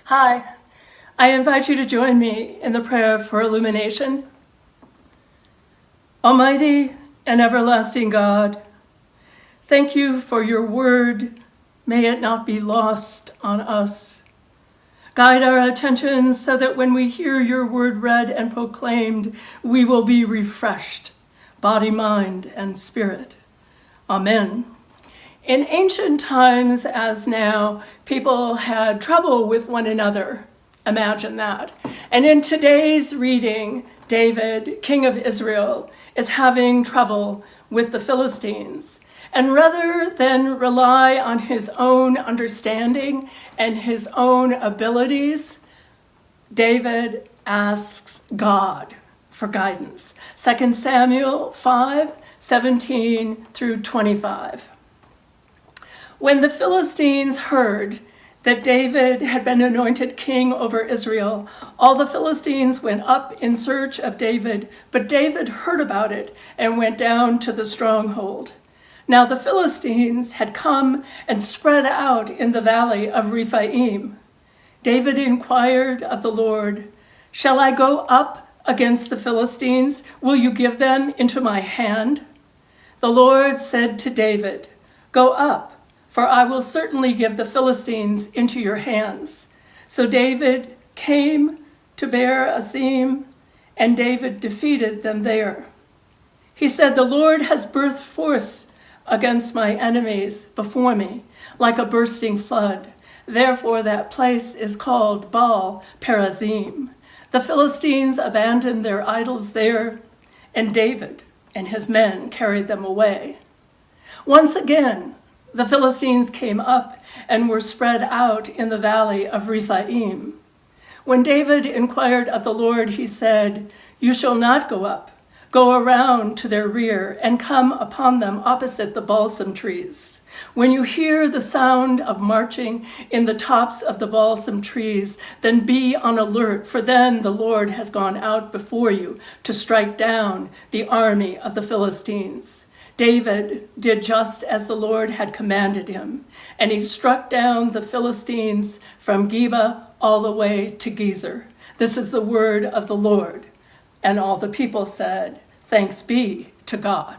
Hi, I invite you to join me in the prayer for illumination. Almighty and everlasting God, thank you for your word. May it not be lost on us. Guide our attention so that when we hear your word read and proclaimed, we will be refreshed, body, mind, and spirit. Amen. In ancient times, as now, people had trouble with one another. Imagine that. And in today's reading, David, king of Israel, is having trouble with the Philistines. And rather than rely on his own understanding and his own abilities, David asks God for guidance. 2 Samuel 5:17 through 25. When the Philistines heard that David had been anointed king over Israel, all the Philistines went up in search of David, but David heard about it and went down to the stronghold. Now the Philistines had come and spread out in the valley of Rephaim. David inquired of the Lord, "Shall I go up against the Philistines? Will you give them into my hand?" The Lord said to David, "Go up, for I will certainly give the Philistines into your hands." So David came to Beer Azim, and David defeated them there. He said, "The Lord has burst forth against my enemies before me, like a bursting flood. Therefore that place is called Baal Perazim." The Philistines abandoned their idols there, and David and his men carried them away. Once again, the Philistines came up and were spread out in the valley of Rephaim. When David inquired of the Lord, he said, "You shall not go up. Go around to their rear and come upon them opposite the balsam trees. When you hear the sound of marching in the tops of the balsam trees, then be on alert, for then the Lord has gone out before you to strike down the army of the Philistines." David did just as the Lord had commanded him, and he struck down the Philistines from Geba all the way to Gezer. This is the word of the Lord. And all the people said, "Thanks be to God."